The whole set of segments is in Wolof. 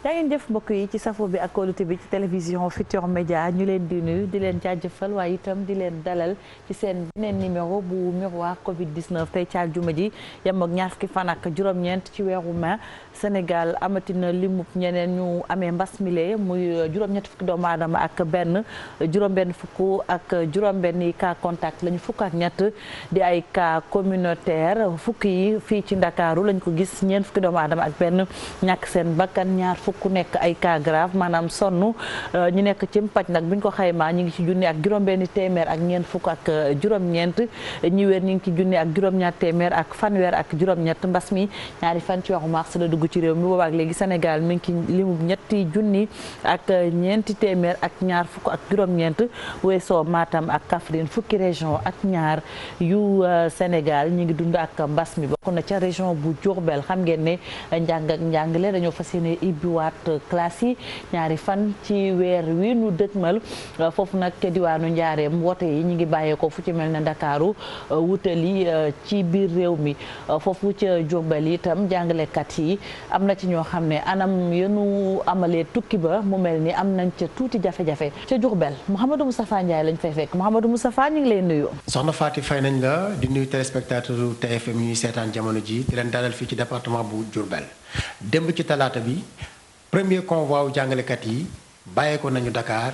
yaa ngeen jëf mbokk yi ci safo bi ak kóolute bi ci télévision Futurs Médias ñu leen di nuyu di leen jaajëfal waaye itam di leen dalal ci seen beneen numéro bu miroir Covid 19 tey ci àjjuma ji yem ak ñaar fukki fan ak juróom-ñeent ci weeru mai Sénégal amatina limub ñeneen ñu amee mbas mile muy juróom-ñett fukki doomu aadama ak benn juróom-benn fukk ak juróom-benn cas contact lañu fukk ak ñett di ay cas communautaire fukk yi fii ci Ndakaaru lañ ko gis ñeent fukki doomu aadama ak benn ñàkk seen bakkan ñaar fukk nekk ay cas grave maanaam sonn ñu nekk ci mpaj nag buñ ko xaymaa ñu ngi ci junni ak juróom-benn téeméer ak ñeent fukk ak juróom-ñeent ñi wér ñu ngi ci junni ak juróom-ñaar téeméer ak fanweer ak juróom-ñett mbas mi ñaari fan ci weeru mars la dugg ci réew mi boobaak léegi Sénégal mi ngi ci limu ñetti junni ak ñeenti téeméer ak ñaar fukk ak juróom-ñeent weesoo Matam ak Kaffrine fukki région ak ñaar yu Sénégal ñu ngi dund ak mbas mi bokk na ca région bu Diourbel xam ngeen ne njàng ak njàngale dañoo fas yéene ibbiwaat classe yi ñaari fan ci weer wi nu dëgmal foofu nag diwaanu Njaareem woote yi ñu ngi bàyyeekoo fu ci mel ne Ndakaaru wutali ci biir réew mi foofu ca Diourbel itam jàngalekat yi am na ci ñoo xam ne anam yenu amalee tukki ba mu mel ni am nañ ca tuuti jafe-jafe ca Diourbel Mouhamadou Moustapha Ndiaye lañ fay fekk Mouhamadou Moustapha ñu ngi lay nuyu. soxna Fatou fay nañ la di nuyu téléspectateur TFM ñuy seetaan jamono ji di leen dalal fii ci département bu Diourbel démb ci talaata bi premier convoi wu jàngalekat yi bàyyeekoo nañu Dakar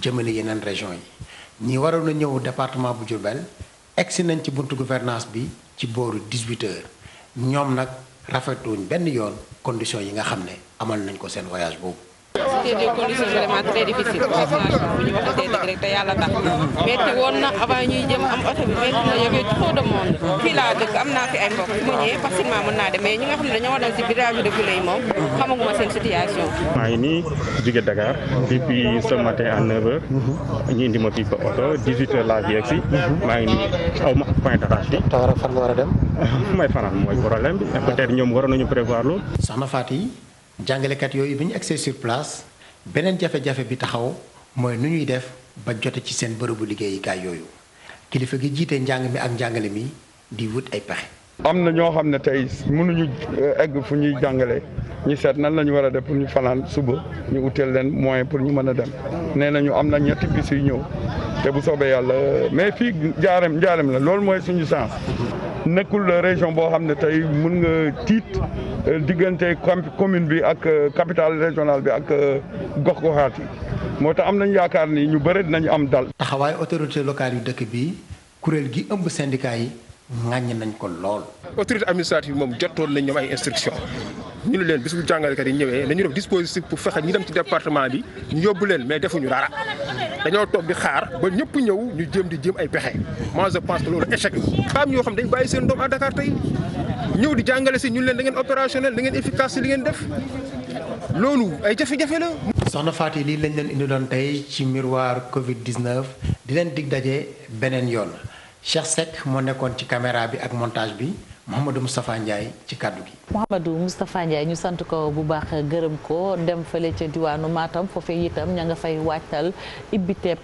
jëmale yeneen région yi ñi waroon a ñëw département bu Diourbel egsi nañ ci buntu gouvernance bi ci booru 18h ñoom nag rafetuñ benn yoon conditions yi nga xam ne amal nañ ko seen voyage boobu. c'était des conditions vraiment très difficiles destination bu ñu waxatee dëgg rek te yàlla tax metti woon na avant ñuy jëm am oto bi metti na yëgee trop de monde fii laa dëkk am naa fi ay mbokk bu ma ñëwee facilement mën naa dem mais ñi nga xam ne dañoo dal ci village de Goulet yi moom xamaguma seen situation. maa ngi nii jóge Dakar depuis ce matin à 9h ñu indi ma fii ba oto 18h laa fi yegg si maa ngi nii aw ma point d'attache bi. Tawara fan nga war a dem. may fanaan mooy problème bi peut-être ñoom waroon nañu prévoir loolu. soxna Fatou yi jàngalekat yooyu bi ñu egsee sur place beneen jafe-jafe bi taxaw mooy nu ñuy def ba jote ci seen bërëbu liggéeyukaay yooyu kilifa gi jiite njàng mi ak njàngale mi di wut ay pexe. am na ñoo xam ne tey mënuñu egg fu ñuy jàngale ñu seet nan la ñu war a def pour ñu fanaan suba ñu uteel leen moyen pour ñu mën a dem nee nañu am na ñetti bis yu ñëw te bu soobee yàlla mais fii njaareem la loolu mooy suñu chance. nekkul région boo xam ne tey mun nga tiit diggante commune bi ak capitale régionale bi ak gox-goxaat yi moo tax am nañu yaakaar ni ñu bëri dinañu am dal. taxawaay autorité locale yu dëkk bi kuréel gi ëmb syndicat yi ŋàññ nañ ko lool. autorité administrative moom jotoon nañ ñoom ay instructions ñu ne leen bis bu jàngalekat yi ñëwee dañu def dispositif pour fexe ñu dem ci département bi ñu yóbbu leen mais defuñu dara dañoo toog di xaar ba ñëpp ñëw ñu jéem ay pexe moi je pense que loolu échec la. am ñoo xam dañ bàyyi seen doom à Dakar tey ñëw di jàngale si ñun leen da ngeen opérationnel da ngeen efficace si li ngeen def loolu ay jafe-jafe la. soxna Fatou lii lañ leen indi doon tey ci miroir Covid 19 di leen dig daje beneen yoon Cheikh Seck moo nekkoon ci caméra bi ak montage bi. Mouhamadou Moustapha Ndiaye ci kàddu gi. Mouhamadou Moustapha Ndiaye ñu sant ko bu baax gërëm ko dem fële ca diwaanu Matam foofee itam ña nga fay wàccal ibbiteeb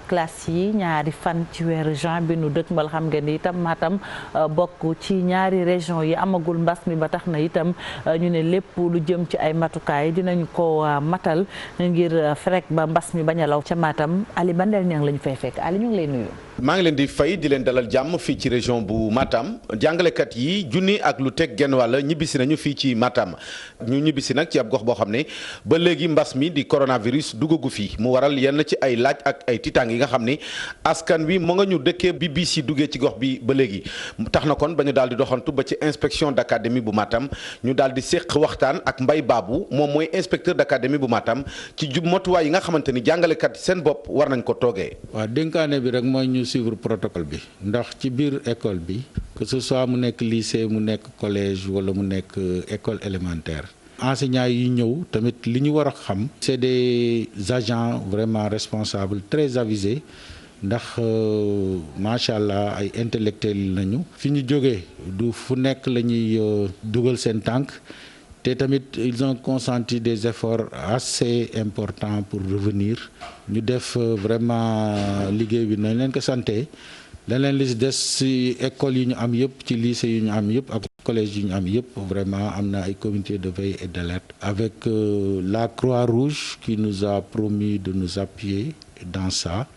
classe yi ñaari fan ci weeru juin bi nu dëkkmal xam ngeen ni itam Matam bokk ci ñaari région yi amagul mbas mi ba tax na itam ñu ne lépp lu jëm ci ay matukaay dinañ ko matal ngir frek ba mbas mi bañ a law ca Matam Ali Bandel ña ngi la ñu fay fekk Ali ñu ngi lay nuyu. maa ngi leen di fay di leen dalal jàmm fii ci région bu Matam jàngalekat yi junni ak lu teg genn wàll ñibbisi nañu fii ci Matam ñu ñibbisi nag ci ab gox boo xam ne ba léegi mbas mi di coronavirus duggagu fi mu waral yenn ci ay laaj ak ay tiitaang yi nga xam ne askan wi mu nga ñu dëkkee bi bis yi duggee ci gox bi ba léegi tax na kon ba ñu daal di doxantu ba ci inspection d'académie bu Matam ñu daal di séq waxtaan ak Mbay Baabu moom mooy inspecteur d'académie bu Matam ci motuwaay yi nga xamante ni jàngalekat seen bopp war nañ ko toogee. waaw dénkaane bi rek mooy ñu suivre protocole bi ndax ci biir école bi que ce soit mu nekk lycée mu nekk collège wala mu nekk école élémentaire enseignants yi ñëw tamit li ñu war a xam c'est des agents vraiment responsables très avisés ndax macha allah ay intellectuels nañu fi ñu jógee du fu nekk la ñuy dugal seen tànk te tamit ils ont consenti des efforts assez importants pour revenir ñu def vraiment liggéey bi nañ leen ko santé leneen li si des si école yi ñu am yëpp ci lycée yi ñu am yëpp ak collège yi ñu am yëpp vraiment am na ay comité de veille et d'alerte avec la Croix-Rouge qui nous a promis de nous appuyer dans ça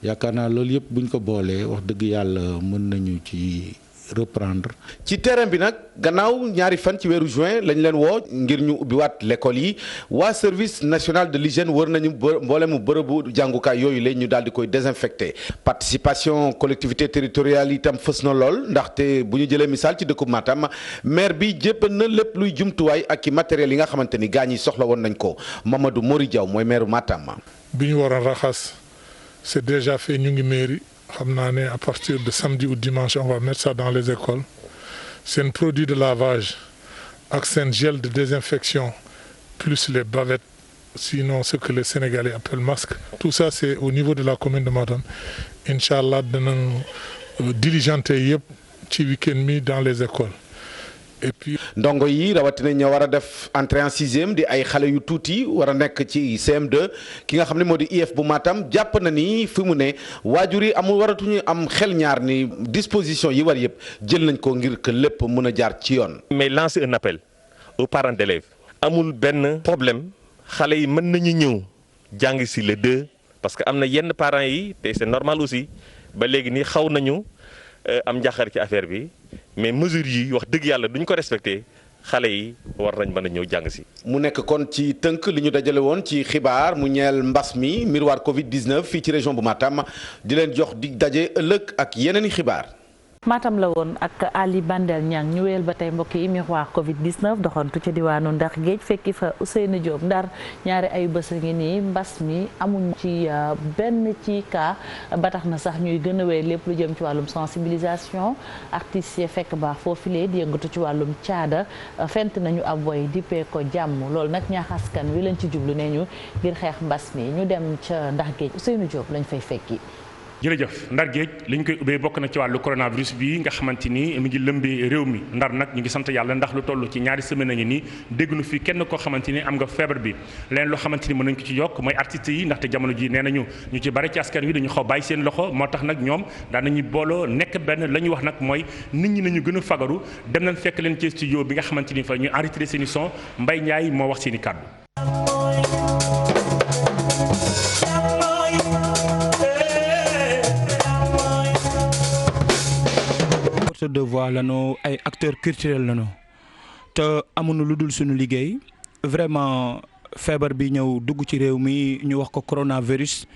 yaakaar naa loolu yëpp buñ ko boolee wax dëgg yàlla mën nañu ci reprendre. ci terrain bi nag gannaaw ñaari fan ci weeru juin lañ leen woo ngir ñu ubbiwaat l'école yi waa service national de l'hygiène wër nañu mboolemu bërëbu jàngukaay yooyu la ñu daal di koy désinfecté participation collectivité territoriale itam fës na lool ndaxte bu ñu jëlee misaal ci dëkku Matam maire bi jébbal na lépp luy jumtuwaay ak i matériel yi nga xamante ni gaa ñi soxla woon nañ ko Mamadou Mori Diaw mooy maire Matam. bi ñu waroon raxas c'est déjà fait ñu ngi mairie. xam naa ne à partir de samedi ou dimanche on va mettre ça dans les écoles seen produit de lavage ak seen gel de désinfection plus les bavettes sinon ce que les Sénégalais appellent masque tout ça c'est au niveau de la commune de Matam incha allah danañ diligenter yëpp ci week-end mi dans les écoles. et puis ndongo yi rawatina ñoo war a def entrée en sixième di ay xale yu tuuti war a nekk ci CM2 ki nga xam ne moo di IEF bu Matam jàpp na ni fi mu ne waajur yi amul waratuñu am xel ñaar ni disposition yi war yëpp jël nañ ko ngir que lépp mën a jaar ci yoon. mais lancer un appel aux parents d'élèves amul benn problème xale yi mën nañu ñëw jàng si le 2 parce que am na yenn parents yi te c'est normal aussi ba léegi nii xaw nañu am njàqare ci affaire bi. mais mesures yi wax dëgg yàlla duñ ko respecté xale yi war nañ mën a ñëw jàng si. mu nekk kon ci tënk li ñu dajale woon ci xibaar mu ñeel mbas mi miroir Covid 19 fii ci région bu Matam di leen jox dig daje ëllëg ak yeneen i xibaar. Matam la woon ak Ali Bandel Niang ñu wéyal ba tey mbokk yi miroir Covid 19 doxantu ca diwaanu Ndar géej fekki fa Ousseynou Diop Ndar ñaari ayu bés a ngi nii mbas mi amuñ ci benn ci cas ba tax na sax ñuy gën a wéy lépp lu jëm ci wàllum sensibilisation artistes yi fekk baax foofilee di yëngatu ci wàllum caada fent nañu ab woy dippee ko jàmm loolu nag ñaaxaskan wi lañ ci jublu ne ñu ngir xeex mbas mi ñu dem ca Ndar géej Ousseynou Diop lañ fay fekki. jërëjëf Ndar géej li ñu koy ubbee bokk na ci wàllu coronavirus bi nga xamante ni mi ngi lëmbee réew mi Ndar nag ñu ngi sant yàlla ndax lu toll ci ñaari semaine a ngi nii dégg nu fi kenn koo xamante ni am nga feebar bi leen loo xamante ni mën nañ ko ci yokk mooy artistes yi ndaxte jamono ji nee nañu ñu ci bari ci askan wi dañu xaw bàyyi seen loxo moo tax nag ñoom daan nañu booloo nekk benn la ñuy wax nag mooy nit ñi nañu gën a fagaru dem nañ fekk leen ci studio bi nga xamante ni fa ñu enregistré seen i son Mbaye Ndiaye moo wax seen i kàddu. de voix lañu ay acteurs culturels lañu te amuñu lu dul suñu liggéey vraiment feebar bi ñëw dugg ci réew mi ñu wax ko coronavirus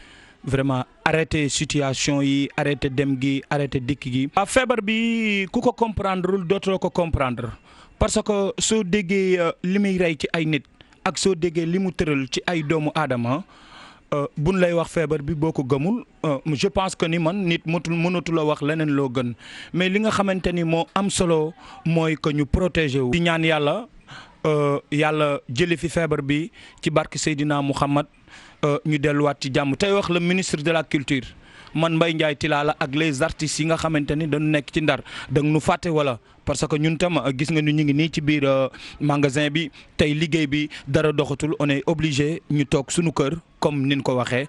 vraiment arrêté situation yi arrêté dem gi arrêté dikk gi. waaw feebar bi ku ko comprendre dootoo ko comprendre parce que soo déggee li muy rey ci ay nit ak soo déggee li mu tëral ci ay doomu aadama. buñ lay wax feebar bi boo ko gëmul je pense que ni man nit mënatu la wax leneen loo gën mais li nga xamante ni moo am solo mooy que ñu protéger wu. di ñaan yàlla yàlla jële fi feebar bi ci barke Seydina Mouhamad ñu delluwaat ci jàmm tey wax le ministre de la culture man Mbaye Ndiaye Tilala ak les artistes yi nga xamante ni dañu nekk ci Ndar da nu fàtte wala. parce que ñun tam gis nga ni ñu ngi nii ci biir magasin bi tey liggéey bi dara doxatul on est obligé ñu toog suñu kër comme nin ko waxee.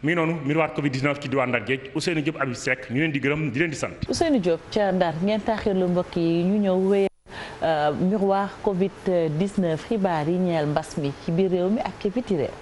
mi noonu miroir Covid 19 ci diwaan Ndar géej Ousseynou Diop Habib Seck ñu leen di gërëm di leen di sant. Ousseynou Diop ca Ndar ngeen taaxirlu mbokk yi ñu ñëw wéyal miroir Covid 19 xibaar yi ñeel mbas mi ci biir réew mi ak ci biti réew.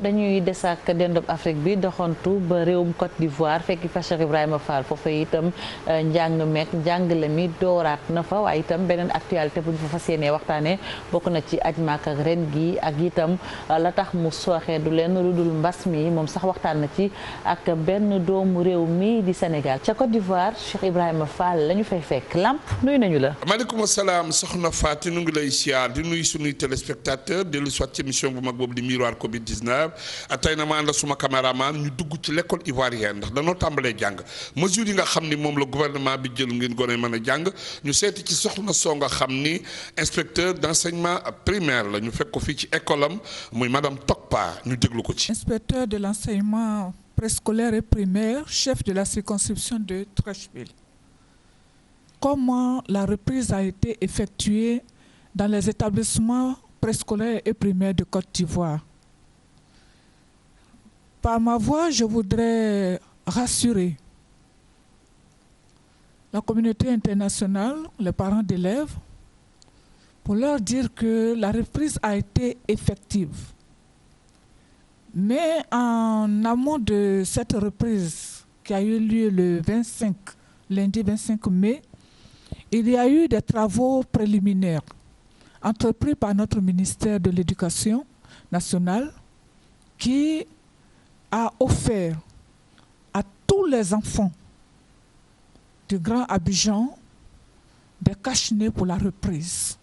dañuy des ak dendub Afrique bi doxantu ba réewum Côte d'Ivoire fekki fa Cheikh Ibrahima Fall foofu itam njàng meek njàngale mi dooraat na fa waaye itam beneen actualité bu ñu fa fas yéenee waxtaanee bokk na ci aj Makka ak ren gi ak itam la tax mu sooxee du leen lu dul mbas mi moom sax waxtaan na ci ak benn doomu réew mi di Sénégal ca Côte d'Ivoire Cheikh Ibrahima Fall la ñu fay fekk Lamp nuyu nañu la. maaleykum salaam soxna Fatou nu ngi lay siyaar di nuyu sunuy téléspectateur dellu soit ci émission bu mag boobu di miroir Covid 19 tey na ma ànd suma caméraman ñu dugg ci l'école ivoirienne ndax danoo tàmbalee jàng mesures yi nga xam ni moom la gouvernement bi jël ngeen gone mën a jàng ñu seeti ci soxna soo nga xam ni inspecteur d'enseignement primaire la ñu fekk ko fii ci école am muy madame Tokpa ñu déglu ko ci. Inspecteur de l'enseignement préscolaire et primaire, chef de la circonscription de Treichville. Comment la reprise a été effectuée dans les établissements préscolaires et primaires de Côte d'Ivoire? Par ma voix, je voudrais rassurer la communauté internationale, les parents d'élèves, pour leur dire que la reprise a été effective. Mais en amont de cette reprise qui a eu lieu le lundi 25 mai, il y a eu des travaux préliminaires entrepris par notre ministère de l'Éducation nationale qui a offert à tous les enfants du Grand Abidjan des cache-nez pour la reprise.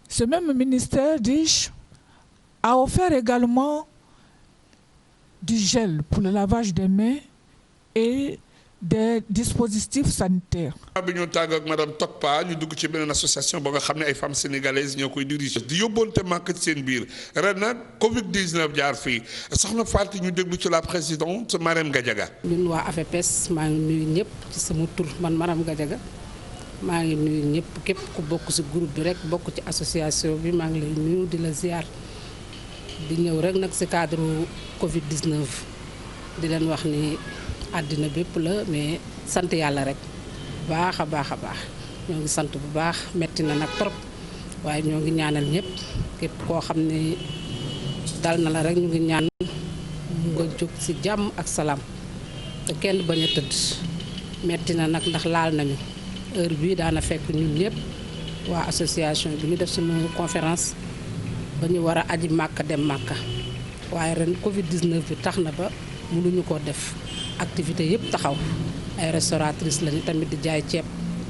Ce même ministère, dis-je, a offert également du gel pour le lavage des mains et des dispositifs sanitaires. bi ñu tàgg ak madame Tokpa ñu dugg ci beneen association ba nga xam ne ay femmes sénégalaises ñoo koy diriger di yóbboonte màkk ci seen biir ren nag Covid 19 jaar fii soxna Fatou ñu déglu ci la présidente Marème Gadiaga. ñun waa AFEPES maa ngi nuyu ñëpp ci sama tur man Marème Gadiaga maa ngi nuyu ñëpp képp ku bokk ci groupe bi rek bokk ci association bi maa ngi lay nuyu di la ziar di ñëw rek nag ci cadre Covid 19 di leen wax ni. àddina bépp la mais sant yàlla rek baax a baax ñoo ngi sant bu baax metti na nag trop waaye ñoo ngi ñaanal ñëpp képp koo xam ne dal na la rek ñu ngi ñaan nga jóg ci jàmm ak salaam te kenn bañ a tëdd metti na nag ndax laal nañu heure bii daana fekk ñun ñëpp waa association bi ñu def suñu conférence ba ñu war a aji màkka dem màkka waaye ren Covid 19 bi tax na ba mënuñu ko def activité yëpp taxaw ay restauratrice lañu tamit di jaay ceeb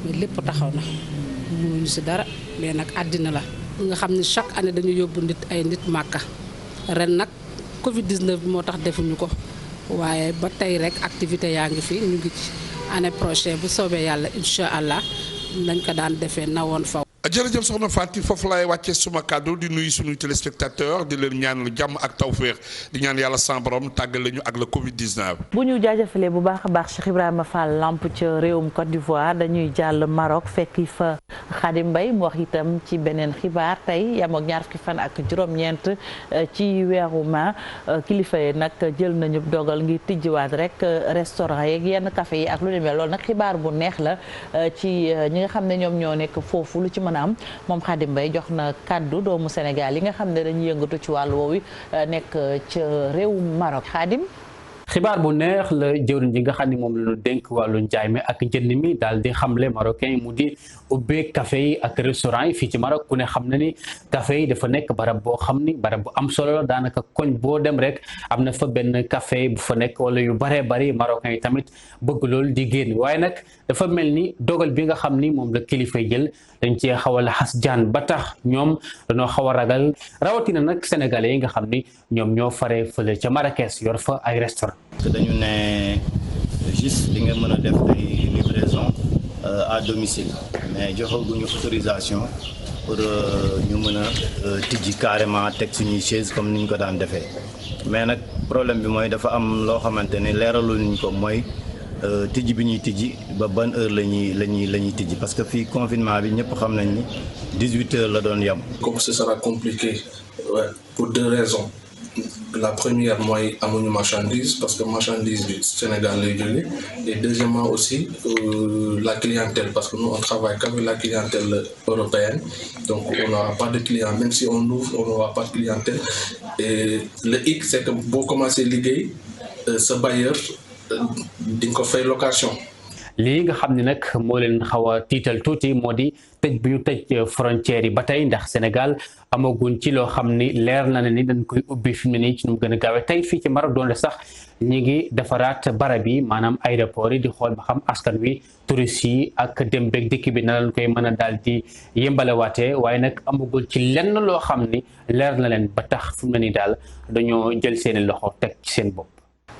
mais lépp taxaw na mënuñu ci dara mais nag àddina la nga xam ne chaque année dañu yóbbu nit màkka ren nag Covid 19 bi moo tax defuñu ko waaye ba tey rek activité yaa ngi fi ñu ngi ci année prochaine bu soobee yàlla incha allah nañ ko daan defee nawoon fa. jërëjëf soxna Fatou foofu laay wàccee suma kàddu di nuyu suñuy téléspectateurs di leen ñaanal jàmm ak tawféex di ñaan yàlla sans borom tàggale ñu ak le Covid 19. bu ñu jaajëfalee bu baax a baax Cheikh Ibrahima Fall Lamp ca réewum Côte d'Ivoire dañuy jàll Maroc fekki fa Khadim Mbaye mu wax itam ci beneen xibaar tey yam ak ñaar fukki fan ak juróom-ñeent ci weeru ma kilifa yi nag jël nañu dogal ngir tijjiwaat rek restaurant yeeg yenn café yi ak lu ne mel loolu nag xibaar bu neex la ci ñi nga xam ne ñoom ñoo nekk foofu lu ci mën a am moom Khadim Mbaye jox na kàddu doomu Sénégal yi nga xam ne dañuy yëngatu ci wàllu woowu nekk ca réewum Maroc Khadim. xibaar bu neex la jëwriñ ji nga xam ne moom la ñu dénk wàllu njaay mi ak njënd mi daal di xamle marocain yi mu di ubbee café yi ak restaurant yi fii ci Maroc ku ne xam na ni café yi dafa nekk barab boo xam ni barab bu am solo la daanaka koñ boo dem rek am na fa benn café bu fa nekk wala yu baree bari marocain yi tamit bëgg loolu di génn waaye nag dafa mel ni dogal bi nga xam ni moom la kilifa jël dañ cee xaw a laxas jaan ba tax ñoom dañoo xaw a ragal rawatina nag sénégalais yi nga xam ni ñoom ñoo faree fële ca Marrakech yor fa ay restaurant te dañu ne juste li nga mën a def ay livraison à domicile mais joxaguñu autorisation pour ñu mën a tijji carrément teg suñuy chaise comme ni ñu ko daan defee mais nag problème bi mooy dafa am loo xamante ne leeraluñ ko mooy tijji bi ñuy tijji ba ban heure la ñuy tijji parce que fii confinement bi ñëpp xam nañ ni 18 heures la doon yem. Comme ce sera compliqué pour deux raisons. La première mooy amuñu marchandise parce que marchandise bi Sénégal lay jógee et deuxièmement aussi la clientèle parce que nous on travaille qu'avec la clientèle européenne donc on n'aura pas de clients même si on ouvre on n'aura pas de clientèle et le hic c'est que boo commencé liggéey sa bailleur di nga ko fay location. lii nga xam ne nag moo leen xaw a tiital tuuti moo di tëj bi ñu tëj frontières yi ba tey ndax Sénégal amaguñ ci loo xam ni leer na ne ni dañ koy ubbi fi mu ne nii ci nu mu gën a gaawee tey fii ci Maroc doon sax ñi ngi defaraat barab yi maanaam aéroport yi di xool ba xam askan wi touristes yi ak dem beeg dikk bi na lañ koy mën a daal di yëmbalewaatee waaye nag amagul ci lenn loo xam ni leer na leen ba tax fi mu ne nii daal dañoo jël seeni loxo teg ci seen bopp.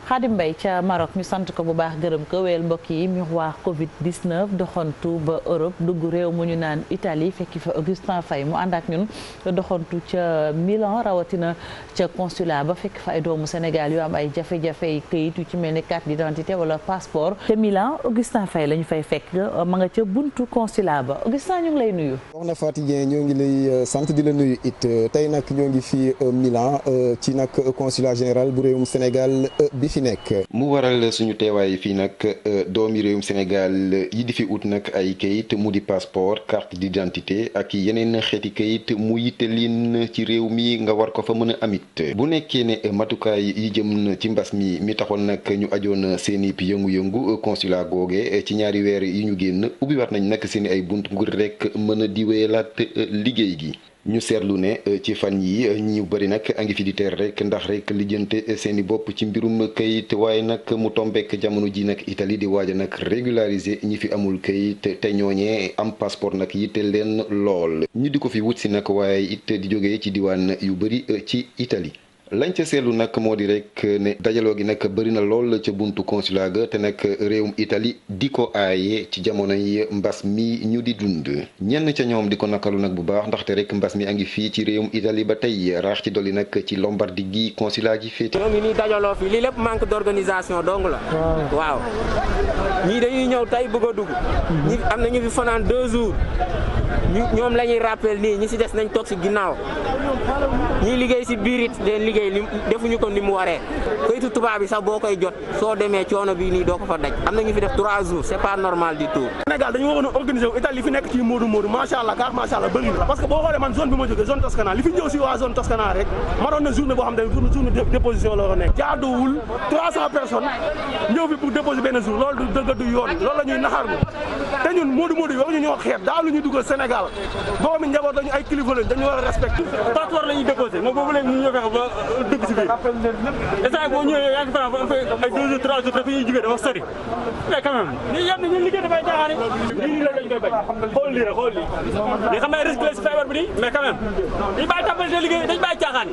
Khadim Mbaye ca Maroc ñu sant ko bu baax gërëm ko wéyal mbokk yi miroir Covid 19 doxantu ba Europe dugg réew mu ñu naan Italie fekki fa Augustin Faye mu ànd ak ñun doxantu ca Milan rawatina ca consulat ba fekk fa ay doomu Sénégal yu am ay jafe-jafe yi këyit yu ci mel ni carte d'identité wala passeport ca Milan Augustin Faye la ñu fay fekk ma nga ca buntu consulat ba Augustin ñu ngi lay nuyu. Soxna Fatou Dieng ñoo ngi lay sant di la nuyu it tey nag ñoo ngi fii Milan ci nag consulat général bu réewum Sénégal bi fi nekk. mu waral suñu teewaay fii nag doomi réewum Sénégal yi di fi ut nag ay kayit mu di passeport carte d'identité ak yeneen xeeti kayit mu yitte leen ci réew mi nga war ko fa mën a amit bu nekkee ne matukaay yi jëm ci mbas mi taxoon nag ñu ajoon seeni yëngu-yëngu consulat googe ci ñaari weer yi ñu génn ubbi waat nañ nag seeni ay bunt ngir rek mën a diweelaat liggéey gi. ñu seetlu ne ci fan yi ñu bëri nag a ngi fi di teer rek ndax rek lijjante seeni bopp ci mbirum kayit waaye nag mu tombek jamono ji nag Italie di waaja nag régulariser ñi fi amul kayit te ñooñee am passeport nag yitte leen lool ñu di ko fi wut si nag waaye it di jógee ci diwaan yu bëri ci Italie. lañ ca seetlu nag moo di rek ne dajaloo gi nag bëri na lool ca buntu consulat ga te nag réewum Italie di ko aaye ci jamonoy mbas mi ñu di dund ñenn ca ñoom di ko nakalu nag bu baax ndaxte rek mbas mi a ngi fii ci réewum Italie ba tey raax ci dolli nag ci Lombardie gi consulat gi féete. ñoo ngi nii dajaloo fi lii lépp manque d'organisation dong la. waaw ñii dañuy ñëw tey bëgg a dugg. ñi am na ñu fi fanaan 2 jours ñoom la ñuy rappel nii ñi si des nañ toog si ginnaaw ñii liggéey si biir it leen liggéey defuñu ko ni mu waree kayitu tubaab bi sax boo koy jot soo demee coono bi nii doo ko fa daj am na ñu fi def 3 jours c'est pas normal du tout. Sénégal dañu waroon a organiser wu Italie li fi nekk ci Modou Modou macha allah car macha allah bëri na parce que boo xoolee man zone bi ma jógee zone Toscana li fi ñëw si waa zone Toscana rek ma doon na journée boo xam ne journée déposition la war a nekk jaaduwul 300 personnes ñëw fi pour déposer benn jour loolu du dëgg du yoon loolu la ñuy naxarlu te ñun Modou Modou yi waruñu ñoo xeet daa lu ñu dugal Sénégal boo mi njaboot lañu ay kilifa lañ dañu war a respecté passeport la ñuy déposé moom boobu léegi ñu ñëw fexe ba dugg si biir instant boo ñëwee yaa ngi faral ba ay 2 jours 3 jours dafa ñuy jógee dafa sori mais quand même ñu yem ñu liggéey dafay jaaxaani lii la lañ koy bañ xool lii rek xool lii li xam ne risque la si feebar bi nii mais quand même dañ bàyyi tàmbali liggéey dañ bàyyi caaxaan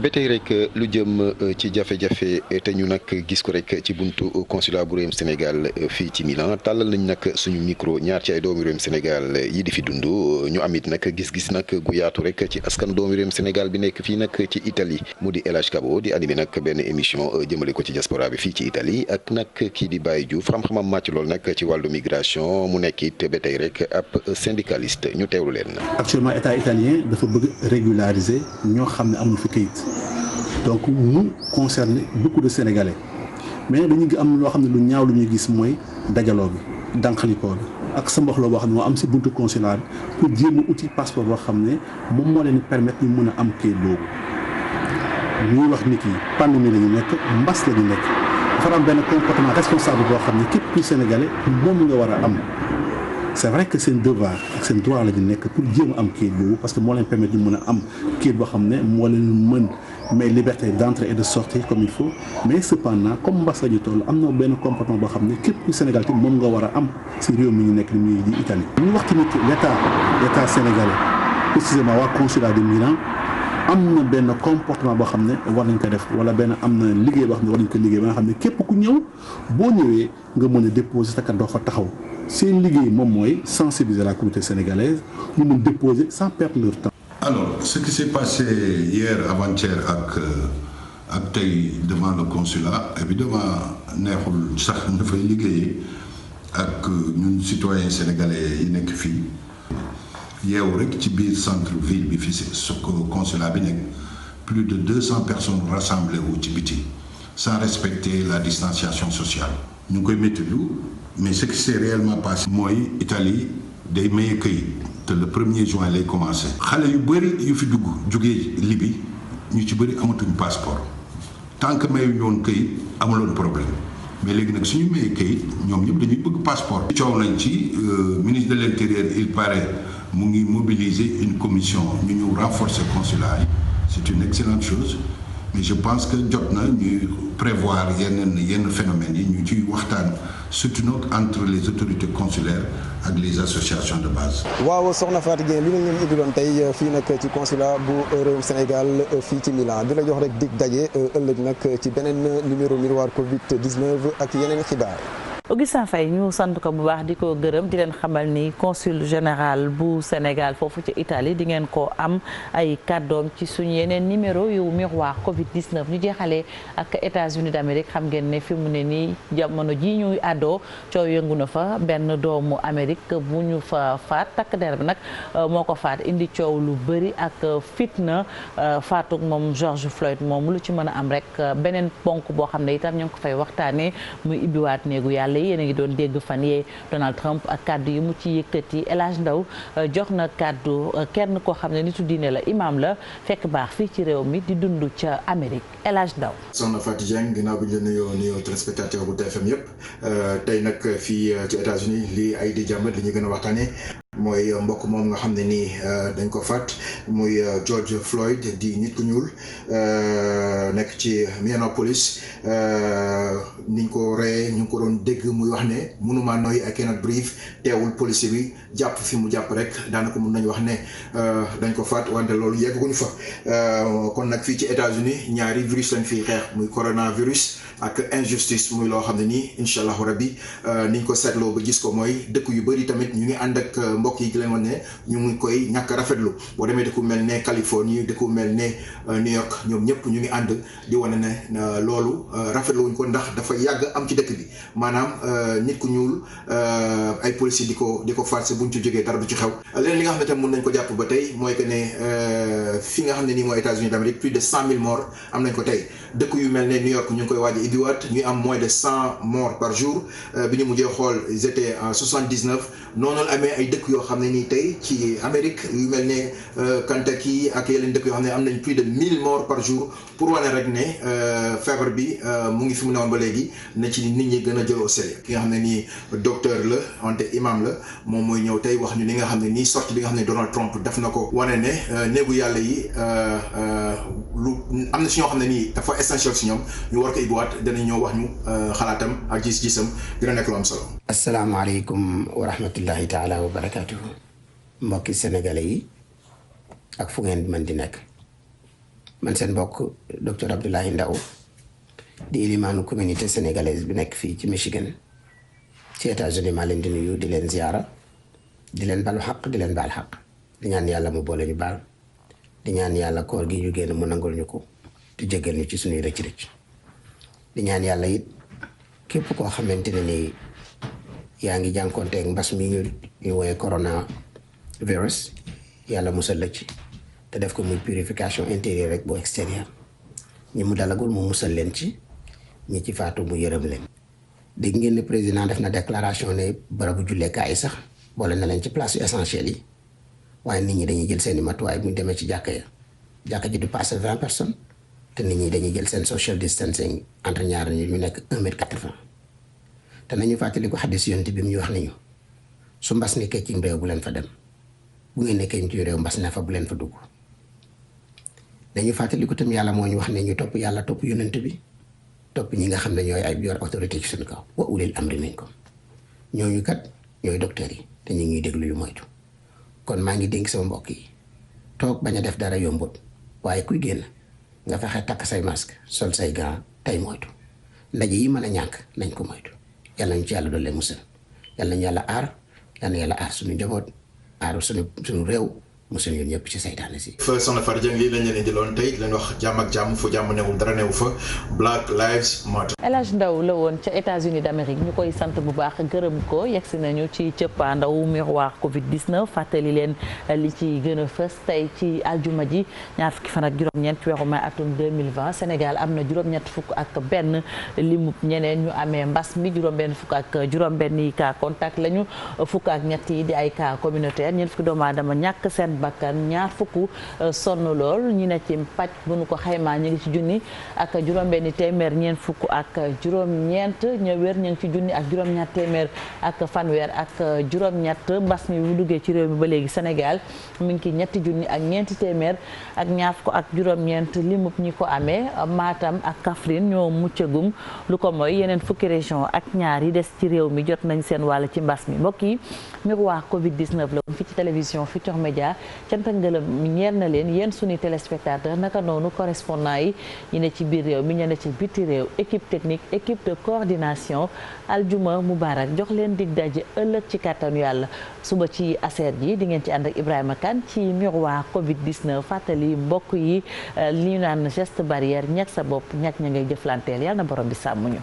ba tey rek lu jëm ci jafe-jafe te ñu nag gis ko rek ci buntu consulat bu réewum Sénégal fii ci Milan tàllal nañ nag suñu micro ñaar ci ay doomu réewum Sénégal yi di fi dund ñu amit nag gis-gis nag gu yaatu rek ci askan doomu réewum Sénégal bi nekk fii nag ci Italie mu di El Hadj Kabo di animé nag benn émission jëmale ko ci diaspora bi fii ci Italie ak nag kii di Baye Diouf xam-xamam màcc lool nag ci wàllu migration mu nekk it ba tey rek ab syndicaliste ñu teewlu leen. actuellement état italien dafa bëgg régulariser ñoo xam ne amuñu fi kayit donc mu concerne beaucoup de Sénégalais mais dañu am loo xam ne lu ñaaw lu ñuy gis mooy dajaloo bi dànqalikoo bi ak sa mboxloo boo xam ne moo am si buntu consulat bi pour jéem a uti passeport boo xam ne moom moo leen permettre ñu mën a am kayit boobu ñuy wax nit yi pandémie la ñu nekk mbas la ñu nekk dafa am benn comportement responsable boo xam ne képp kuy sénégalais moom nga war a am c'est vrai que seen devoir ak seen droit la ñu nekk pour jéem a am kayit boobu parce que moo leen permettre ñu mën a am kayit boo xam ne moo leen mën mais liberté d'entrée et de sortir comme il faut mais cependant comme mbas la ñu toll am na benn comportement boo xam ne képp kuy Sénégal te moom nga war a am si réew mi ñu nekk ni muy di Italie. ñu wax tamit l'état sénégalais précisément waa consulat de Milan am na benn comportement boo xam ne war nañ ko def wala benn am na liggéey boo xam ne war nañ ko liggéey ba nga xam ne képp ku ñëw boo ñëwee nga mën a déposer sa carte doo fa taxaw seen liggéey moom mooy sensibiliser la communauté sénégalaise ñu mën déposer sans perdre leur temps. Alors, ce qui s'est passé hier, avant-hier, avec tey devant le consulat, évidemment, neexul sax ñu fay liggéeyee ak ñun citoyens sénégalais yi nekk fii yeewu rek ci biir centre ville bi fii su consulat bi nekk plus de 200 personnes rassemblées wu ci biti sans respecter la distanciation sociale. ñu ngi koy méttilu mais ce qui s'est réellement passé mooy Italie day maye këyit te le 1er juin lay commencé. xale yu bëri yu fi dugg jugee Libye ñu ci bëri amatuñ passeport tant que mayuñu woon këyit amuloon problème mais léegi nag suñu mayee këyit ñoom ñëpp dañuy bëgg passeport. coow nañ ci ministre de l'intérieur il paraît mu ngi mobiliser une commission ñu ñu renforcer consulat yi c'est une excellente chose mais je pense que jot na ñuy prévoir yenn phénomènes yi ñu ciy waxtaan surtout nag entre les autorités consulaires ak les associations de base. waaw soxna Fatou Dieng li leen indiloon tey fii nag ci consulat bu réewum Sénégal fii ci Milan di la jox rek dig daje ëllëg nag ci beneen numéro miroir Covid 19 ak yeneen xibaar. Augustin Faye ñu sant ko bu baax di ko gërëm di leen xamal ni consul général bu Sénégal foofu ci Italie di ngeen ko am ay kàddoom ci suñu yeneen numéro yu miroir Covid 19 ñu jeexalee ak États-Unis d'Amérique xam ngeen ne fi mu ne nii jamono ji ñuy àddoo coow yëngu na fa benn doomu Amérique bu ñu fa faat takk der bi nag moo ko faat indi coow lu bëri ak fitna faatuk moom George Floyd moom lu ci mën a am rek beneen ponk boo xam ne itam ñoo ngi ko fay waxtaanee muy ibbiwaat néegu yàlla yéen a ngi doon dégg fan yee Donald Trump ak kàddu yi mu ci yëkkati El Hadj Ndaw jox na kàddu kenn koo xam ne nitu diine la imam la fekk baax fii ci réew mi di dund ca Amérique El Hadj Ndaw. soxna Fatou Dieng ginnaaw bi ñu la nuyoo téléspectateur bu TFM yëpp tey nag fii ci États-Unis lii ay di jàmbat li ñu gën a waxtaanee mooy mbokk moom nga xam ne nii dañ ko faat muy George Floyd di nit ku ñuul nekk ci Minneapolis niñ ko reyee ñu ngi ko doon dégg muy wax ne mënuma noyyi I cannot breathe teewul police bi jàpp fi mu jàpp rek daanaka mun nañu wax ne dañ ko faat wante loolu yegguñu fa kon nag fii ci États-Unis ñaari virus lañ fiy xeex muy coronavirus ak injustice muy loo xam ne nii incha allahu rabbi niñ ko seetloo ba gis ko mooy dëkk yu bëri tamit ñu ngi ànd ak mbokk yi leen wan ne ñu ngi koy ñàkk rafetlu boo demee dëkku mel ne Californie dëkku mel ne New York ñoom ñëpp ñu ngi ànd di wane ne loolu rafetlu wuñ ko ndax dafa yàgg am ci dëkk bi maanaam nit ku ñuul ay policiers di ko farcé buñ ci jógee dara du ci xew leneen li nga xam ne tam mën nañ ko jàpp ba tey mooy que ne fi nga xam ne nii mooy États-Unis d'Amérique plus de 100 000 morts am nañ ko tey dëkk yu mel ne New York ñu ngi koy waaj a ibiwaat ñuy am moins de 100 morts par jour bi ñu mujjee xool ils étaient en 79 noonu la amee ay dëkk yoo xam ne nii tey ci Amérique yu mel ne Kentucky ak yeneen dëkk yoo xam ne am nañ plus de 1000 morts par jour pour wane rek ne feebar bi mu ngi fi mu newoon ba léegi na ci nit ñi gën a jël au sérieux ki nga xam ne nii docteur la wante imam la moom mooy ñëw tey wax ñu li nga xam ne nii sortie bi nga xam ne Donald Trump def na ko wane ne néegu yàlla yi lu am na si ñoo xam ne nii dafa essentiel si ñoom ñu war ko ibbiwaat danañ ñëw wax ñu xalaatam ak gis-gisam dina nekk lu am solo. asalaamaaleykum wa rahmatullahi taala wa barakaatuhu mbokki sénégalais yi ak fu ngeen mën di nekk man seen mbokk docteur Abdoulaye Ndaw di ilimaanu communauté sénégalaise bi nekk fii ci Michigan ci États-Unis maa leen di nuyu di leen ziyaara di leen balu xaq di leen baal xaq di ñaan yàlla mu boole ñu baal di ñaan yàlla koor gi ñu génn mu nangul ñu ko te jéggal ñu ci suñuy rëcc-rëcc di ñaan yàlla it képp koo xamante ne nii yaa ngi jànkoonteeg mbas mi ñu woowee coronavirus yàlla musal la ci te def ko muy purification intérieure rek bu extérieur ñi mu dalagul mu musal leen ci ñi ci faatu mu yërëm leen. dégg ngeen ne président def na déclaration ne barabu julleekaay yi sax boole na leen ci place yu essentielles yi waaye nit ñi dañuy jël seeni matuwaay bu ñu demee ci jàkka ya jàkka ji du passé 20 personnes te nit ñi dañuy jël seen social distancing entre ñaar ñi ñu nekk 1m80 te nañu fàttali ko xaddis yonent bi mu ñu wax nañu su mbas nekkee ci réew bu leen fa dem bu ngeen nekkee ci réew mbas ne fa bu leen fa dugg dañu fàttali ko tam yàlla moo ñu wax ne ñu topp yàlla topp yonent bi topp ñi nga xam ne ñooy ay yor autorité ci suñu kaw wa ulil amri minkum ñooñu kat ñooy docteurs yi te ñu ngi déglu yu moytu kon maa ngi dénk sama mbokk yi toog bañ a def dara yombut waaye kuy génn nga fexe takk say masque sol say gants tey moytu ndaje yi mën a ñàkk nañ ko moytu yàlla ñu ci yàlla doole musal yàlla ñu yàlla aar yàlla yàlla aar suñu njaboot aar suñu réew musal ñun ñëpp ci saytaane si. fa soxna Fatou Dieng lii lañ leen indiloon tey di leen wax jàmm ak jàmm fu jàmm newul dara newu fa Black Lives Matter. El Hadj Ndaw la woon ca États-Unis d'Amérique ñu koy sant bu baax gërëm ko yegsi nañu ci cëppaandaw miroir Covid 19 fàttali leen li ci gën a fës tey ci aljuma ji ñaar fukki fan ak juróom-ñeent ci weeru mai atum 2020 Sénégal am na juróom-ñett fukk ak benn limub ñeneen ñu amee mbas mi juróom-benn fukk ak juróom-benn yi cas contact lañu fukk ak ñett yi di ay cas communautaire ñeent fukki doomu aadama ñàkk seen bakkan ñaar fukk sonn lool ñi ne ci paj bu nu ko xaymaa ñu ngi ci junni ak juróom-benni téeméer ñeent fukk ak juróom-ñeent ña wér ñu ngi ci junni ak juróom-ñaar téeméer ak fanweer ak juróom-ñett mbas mi bu duggee ci réew mi ba léegi Sénégal mi ngi ci ñetti junni ak ñeenti téeméer ak ñaar fukk ak juróom-ñeent limub ñi ko amee Matam ak Kaffrine ñoo muccagum lu ko mooy yeneen fukki région ak ñaar yi des ci réew mi jot nañ seen wàll ci mbas mi mbokk yi miroir Covid-19 la woon fii ci télévision Futurs Médias cant ak ngërëm ñeel na leen yéen suñu téléspectateurs naka noonu correspondant yi ñu ne ci biir réew mi ñu ne ci biti réew équipe technique équipe de coordination aljuma mubarak jox leen dig daje ëllëg ci kàttanu yàlla suba ci aser ji di ngeen ci ànd ak Ibrahima Kane ci miroir Covid-19 fàttali mbokk yi li ñu naan geste barrière ñàkk sa bopp ñàkk ña ngay jëflanteel yàlla na borom bi sàmm ñu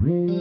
We